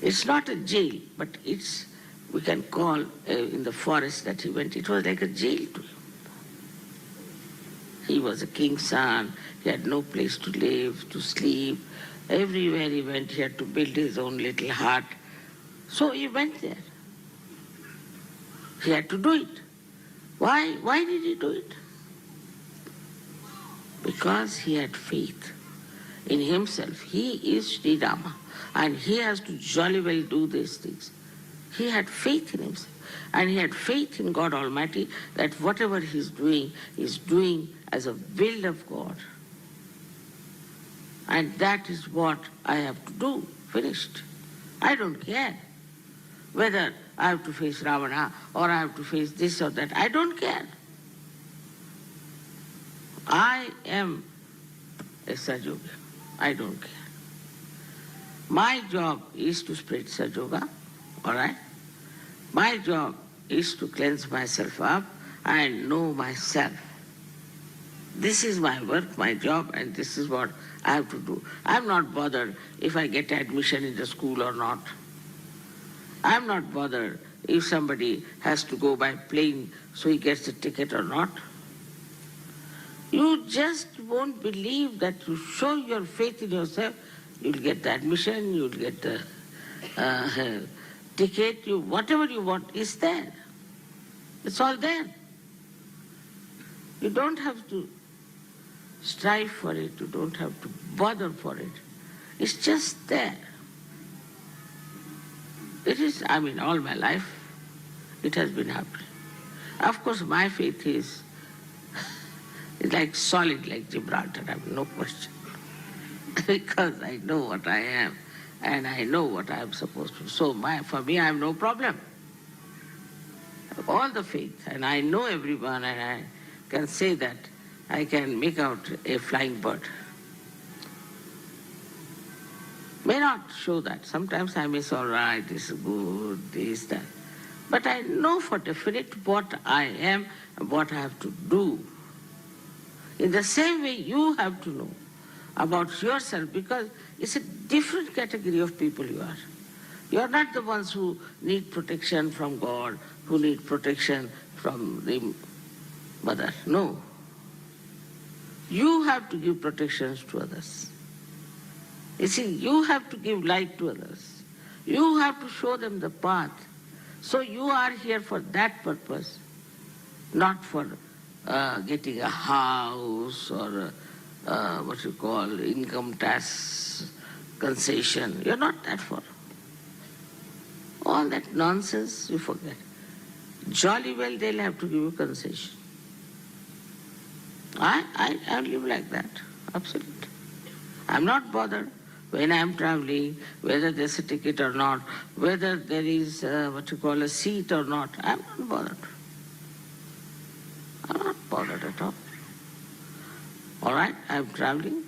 It's not a jail, but it's, we can call in the forest that he went, it was like a jail to him. He was a king's son, he had no place to live, to sleep. Everywhere he went, he had to build his own little hut. So he went there. He had to do it. Why did he do it? Because he had faith in himself. He is Sri Rama. And he has to jolly well do these things. He had faith in himself. And he had faith in God Almighty that whatever he's doing as a will of God. And that is what I have to do. Finished. I don't care whether I have to face Ravana or I have to face this or that. I don't care. I am a Sahaja. I don't care. My job is to spread Sahaja, all right? My job is to cleanse myself up and know myself. This is my work, my job, and this is what I have to do. I'm not bothered if I get admission in the school or not. I'm not bothered if somebody has to go by plane so he gets the ticket or not. You just won't believe that you show your faith in yourself, you'll get the admission, you'll get the ticket, whatever you want is there. It's all there. You don't have to strive for it, you don't have to bother for it. It's just there. It is, all my life, it has been happening. Of course, my faith is like solid like Gibraltar, no question. Because I know what I am and I know what I am supposed to. So for me, I have no problem. I have all the faith and I know everyone and I can say that I can make out a flying bird. May not show that. Sometimes I may say, all right, this is good, this, that. But I know for definite what I am and what I have to do. In the same way, you have to know about yourself because it's a different category of people you are. You are not the ones who need protection from God, who need protection from the mother. No. You have to give protections to others. You see, you have to give light to others. You have to show them the path. So you are here for that purpose, not for getting a house or what you call income tax concession. You're not that for. All that nonsense you forget. Jolly well they'll have to give you concession. I live like that, absolutely. I'm not bothered when I'm traveling, whether there's a ticket or not, whether there is what you call a seat or not. I'm not bothered. I'm not bothered at all. All right, I'm traveling.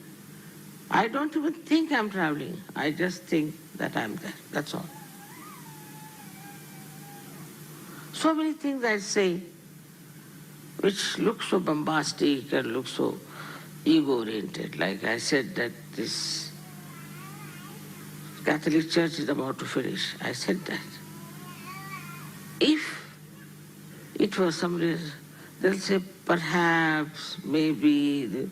I don't even think I'm traveling. I just think that I'm there. That's all. So many things I say which look so bombastic and look so ego-oriented. Like I said that this Catholic Church is about to finish. I said that. If it was somebody, they'll say perhaps, maybe.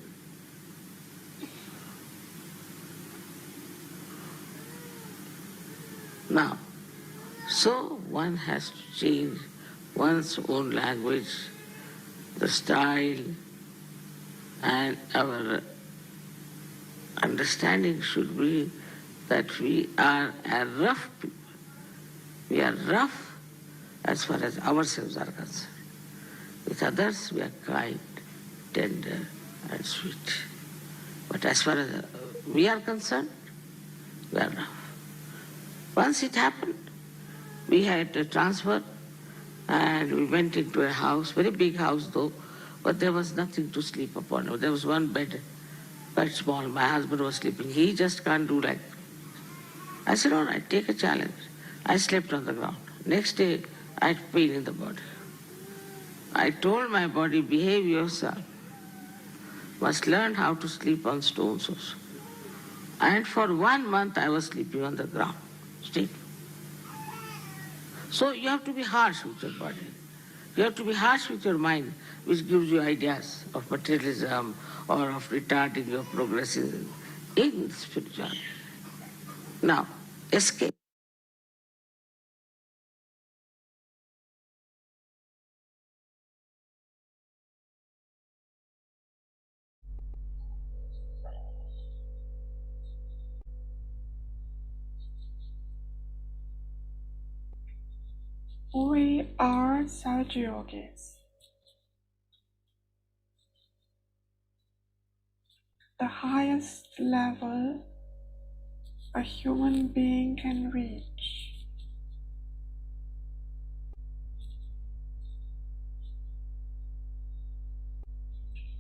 Now, so one has to change one's own language, the style, and our understanding should be that we are a rough people. We are rough as far as ourselves are concerned. With others, we are kind, tender, and sweet. But as far as we are concerned, we are rough. Once it happened, we had a transfer and we went into a house, very big house though, but there was nothing to sleep upon. There was one bed, quite small. My husband was sleeping. He just can't do like that. I said, all right, take a challenge. I slept on the ground. Next day, I had pain in the body. I told my body, behave yourself. Must learn how to sleep on stones also. And for 1 month, I was sleeping on the ground, still. So you have to be harsh with your body. You have to be harsh with your mind, which gives you ideas of materialism or of retarding your progress in spirituality. Now, escape. We are Sahaja yogis. The highest level a human being can reach.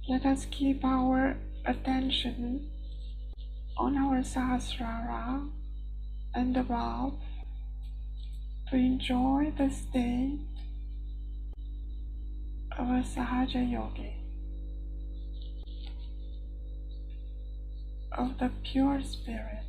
Let us keep our attention on our Sahasrara and above to enjoy the state of a Sahaja yogi, of the pure spirit.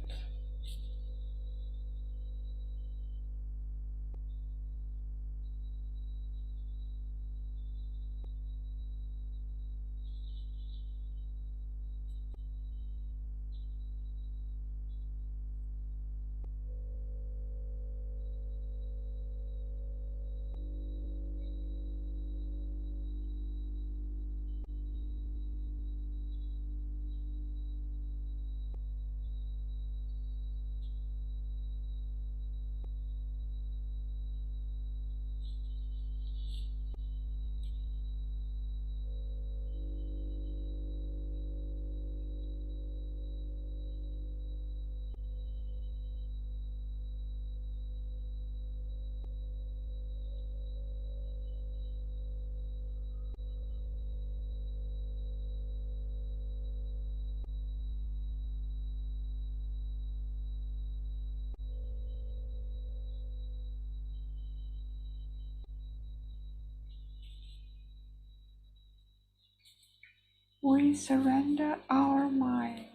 We surrender our mind.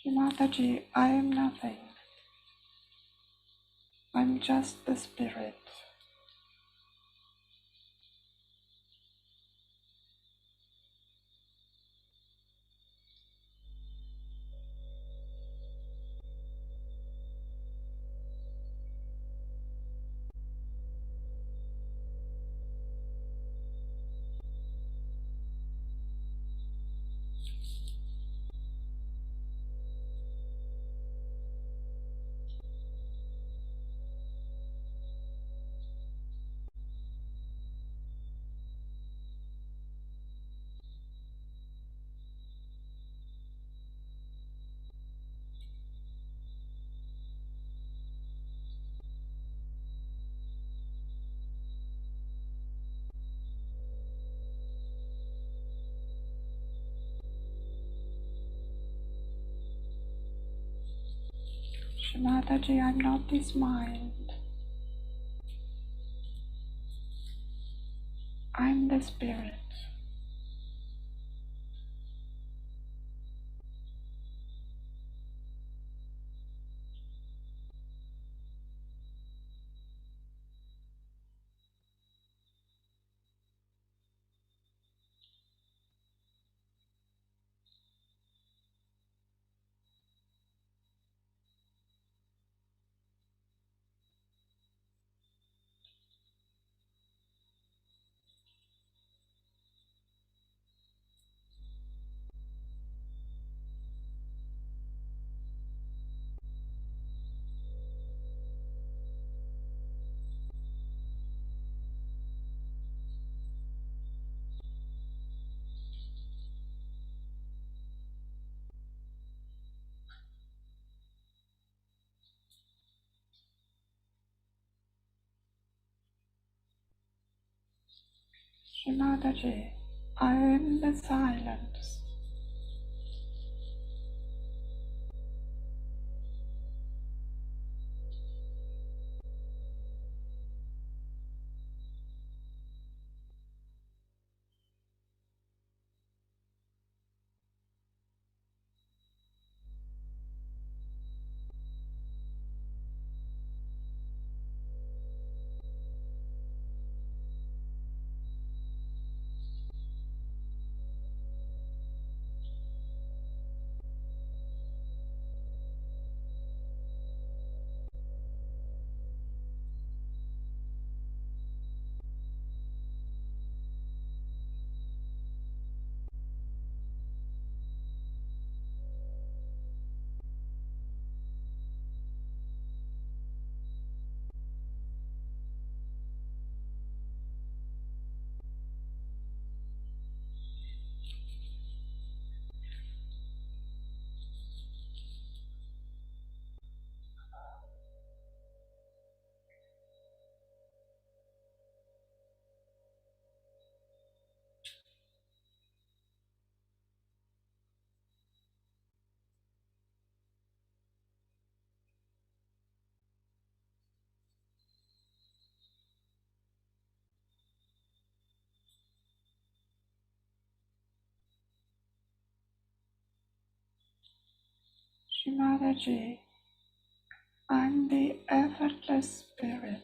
Mataji, I am nothing. I'm just the spirit. Mataji, I'm not this mind. I'm the spirit. Mataji, I am the silence. Mataji, I'm the effortless spirit.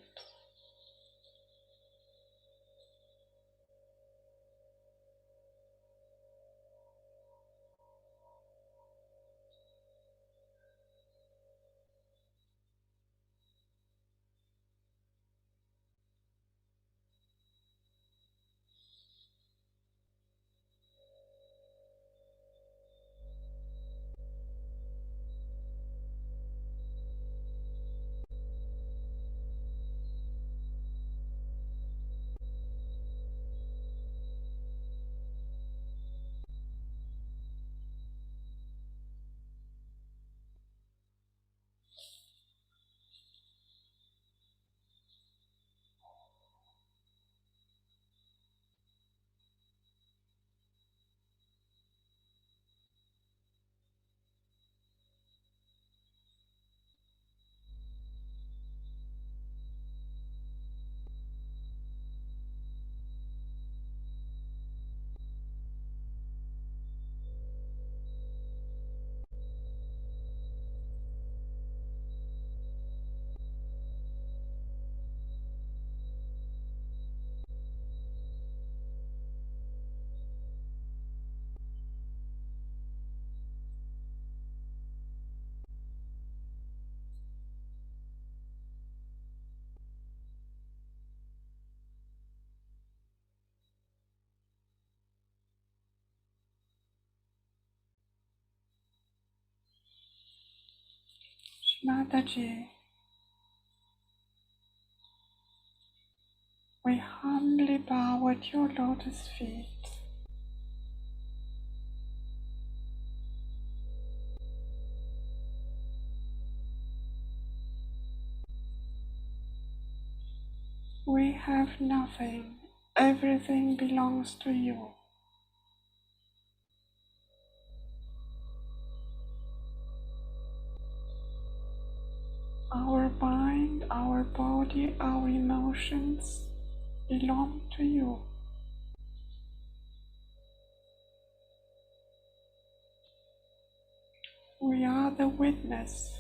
Mataji, we humbly bow at your lotus feet. We have nothing, everything belongs to you. Our mind, our body, our emotions belong to you. We are the witness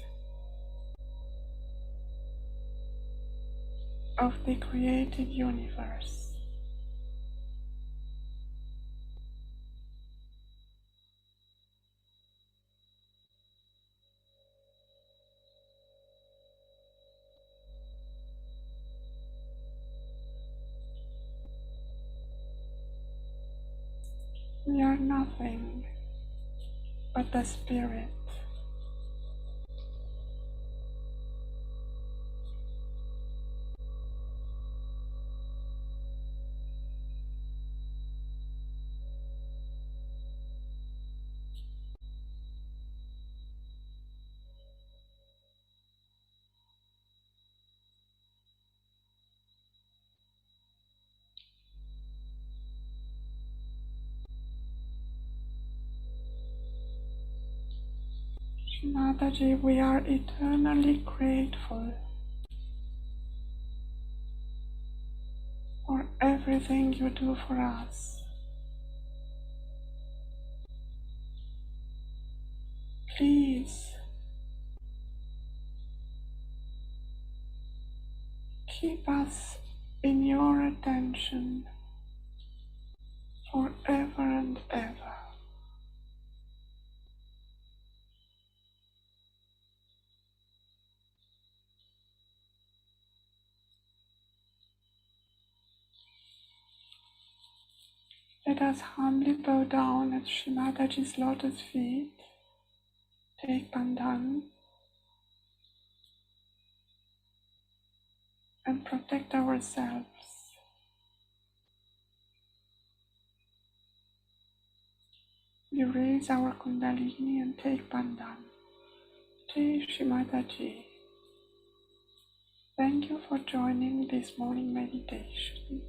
of the created universe. We are nothing but the Spirit. Mataji, we are eternally grateful for everything you do for us. Please keep us in your attention forever and ever. Let us humbly bow down at Shri Mataji's lotus feet, take bandhan, and protect ourselves. We raise our kundalini and take bandhan. Jai Shri Mataji. Thank you for joining this morning meditation.